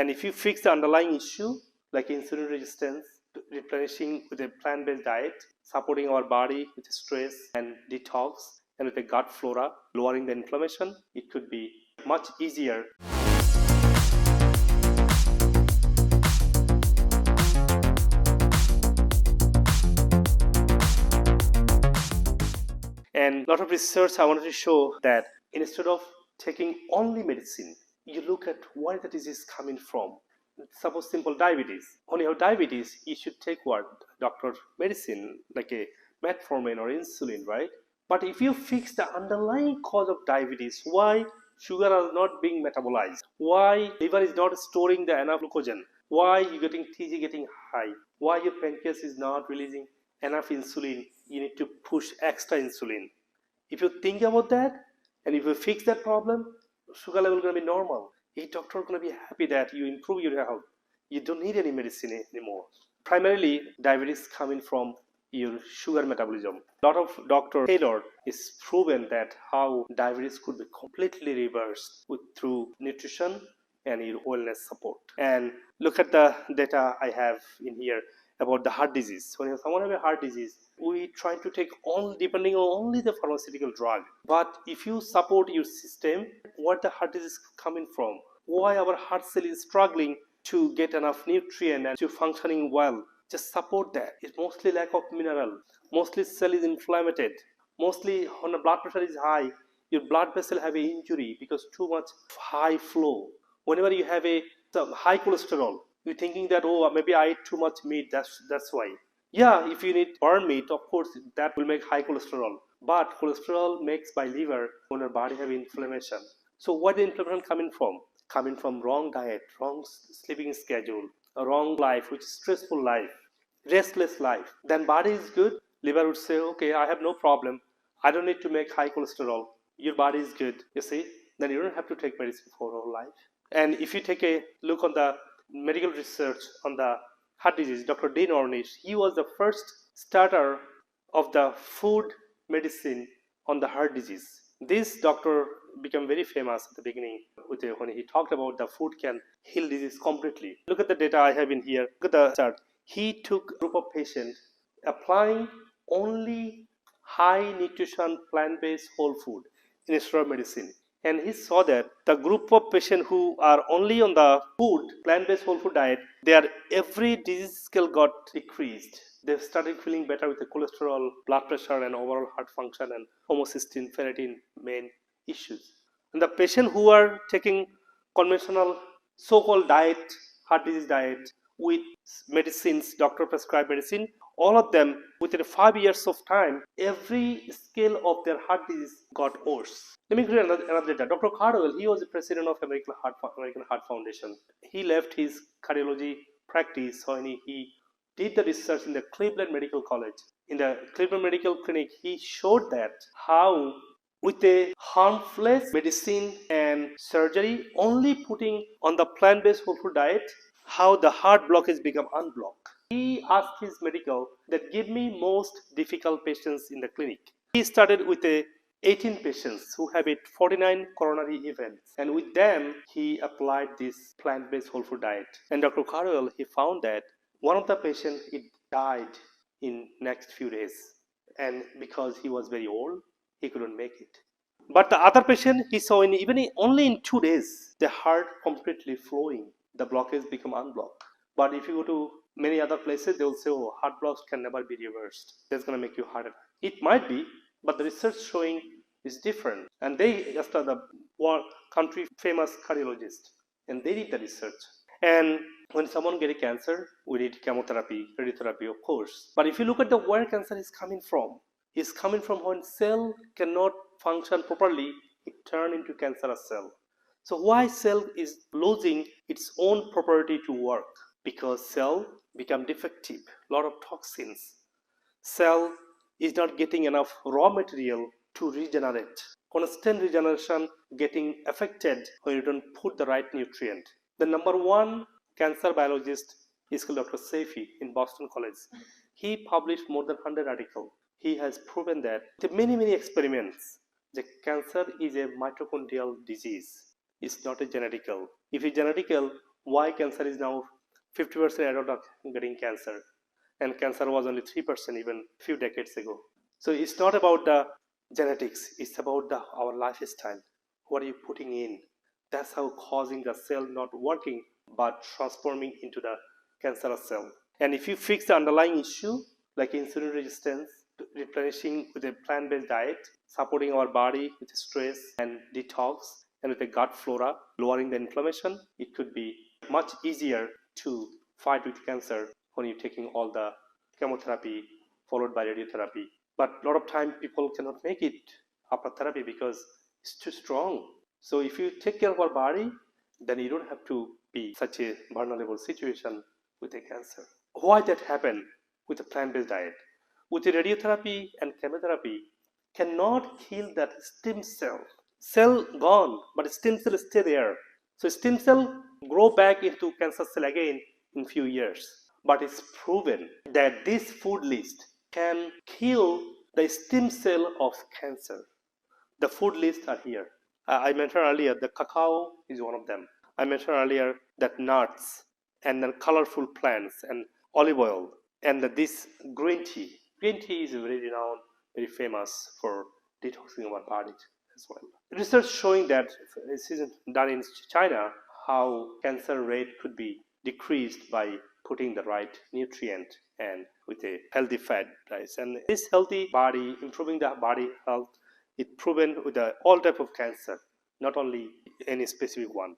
And if you fix the underlying issue, like insulin resistance, replenishing with a plant-based diet, supporting our body with stress and detox, and with a gut flora, lowering the inflammation, it could be much easier. And a lot of research I wanted to show that instead of taking only medicine, you look at where the disease coming from. Suppose simple diabetes. When you have diabetes, you should take what? Doctor medicine, like a metformin or insulin, right? But if you fix the underlying cause of diabetes, why sugar are not being metabolized, why liver is not storing the enough glucogen, why you getting TG getting high, why your pancreas is not releasing enough insulin, you need to push extra insulin. If you think about that, and if you fix that problem, sugar level is going to be normal. A doctor is going to be happy that you improve your health. You don't need any medicine anymore. Primarily, diabetes coming from your sugar metabolism. A lot of Dr. Taylor is proven that how diabetes could be completely reversed through nutrition and your wellness support. And look at the data I have in here about the heart disease. When someone has a heart disease, we try to take all depending on only the pharmaceutical drug. But if you support your system, what the heart disease coming from? Why our heart cell is struggling to get enough nutrient and to functioning well? Just support that. It's mostly lack of mineral. Mostly cell is inflamed. Mostly when the blood pressure is high, your blood vessel have an injury because too much high flow. Whenever you have some high cholesterol, you're thinking that, oh, maybe I ate too much meat, that's why. Yeah, if you need burn meat, of course that will make high cholesterol, but cholesterol makes by liver when your body have inflammation. So what the inflammation coming from wrong diet, wrong sleeping schedule, a wrong life, which is stressful life, restless life. Then body is good, liver would say, okay, I have no problem, I don't need to make high cholesterol, your body is good, you see, then you don't have to take medicine for whole life. And if you take a look on the medical research on the heart disease, Dr. Dean Ornish, he was the first starter of the food medicine on the heart disease. This doctor became very famous at the beginning when he talked about the food can heal disease completely. Look at the data I have in here. Look at the chart. He took a group of patients applying only high nutrition plant-based whole food instead of medicine. And he saw that the group of patients who are only on the food, plant-based whole food diet, their every disease scale got decreased. They started feeling better with the cholesterol, blood pressure, and overall heart function and homocysteine, ferritin main issues. And the patients who are taking conventional so-called diet, heart disease diet, with medicines, doctor prescribed medicine, all of them within 5 years of time, every scale of their heart disease got worse. Let me give you another data. Dr. Cardwell, he was the president of American Heart Foundation. He left his cardiology practice when he did the research in the Cleveland Medical College. In the Cleveland Medical Clinic, he showed that how with a harmless medicine and surgery, only putting on the plant-based whole food diet, how the heart blockage become unblocked. He asked his medical that give me most difficult patients in the clinic. He started with 18 patients who have 49 coronary events, and with them he applied this plant-based whole food diet. And Dr. Carwell, he found that one of the patients died in next few days, and because he was very old, he couldn't make it. But the other patient he saw only in 2 days, the heart completely flowing, the blockage become unblocked. But if you go to many other places, they will say, oh, heart blocks can never be reversed. That's going to make you heart attack. It might be, but the research showing is different. And they just are the country famous cardiologist, and they did the research. And when someone get a cancer, we need chemotherapy, radiotherapy, of course. But if you look at where cancer is coming from, it's coming from when cell cannot function properly, it turns into cancerous cell. So why cell is losing its own property to work? Because cell become defective, lot of toxins. Cell is not getting enough raw material to regenerate. Constant regeneration getting affected when you don't put the right nutrient. The number one cancer biologist is called Dr. Saifi in Boston College. He published more than 100 articles. He has proven that with many experiments, the cancer is a mitochondrial disease. It's not a genetical. If it's genetical, why cancer is now 50% adult are getting cancer, and cancer was only 3% even a few decades ago. So it's not about the genetics, it's about our lifestyle. What are you putting in? That's how causing the cell not working but transforming into the cancerous cell. And if you fix the underlying issue like insulin resistance, replenishing with a plant-based diet, supporting our body with stress and detox, and with a gut flora, lowering the inflammation, it could be much easier to fight with cancer when you're taking all the chemotherapy followed by radiotherapy. But a lot of time people cannot make it after therapy because it's too strong. So if you take care of our body, then you don't have to be such a vulnerable situation with a cancer. Why that happen with a plant-based diet? With the radiotherapy and chemotherapy cannot kill that stem cell. Cell gone, but stem cell is still there. So stem cell grow back into cancer cell again in few years. But it's proven that this food list can kill the stem cell of cancer. The food lists are here. I mentioned earlier the cacao is one of them. I mentioned earlier that nuts and then colorful plants and olive oil and this green tea. Green tea is very renowned, very famous for detoxing our bodies as well. Research showing that this is done in China, how cancer rate could be decreased by putting the right nutrient and with a healthy fat, right? And this healthy body, improving the body health, it proven with all type of cancer, not only any specific one.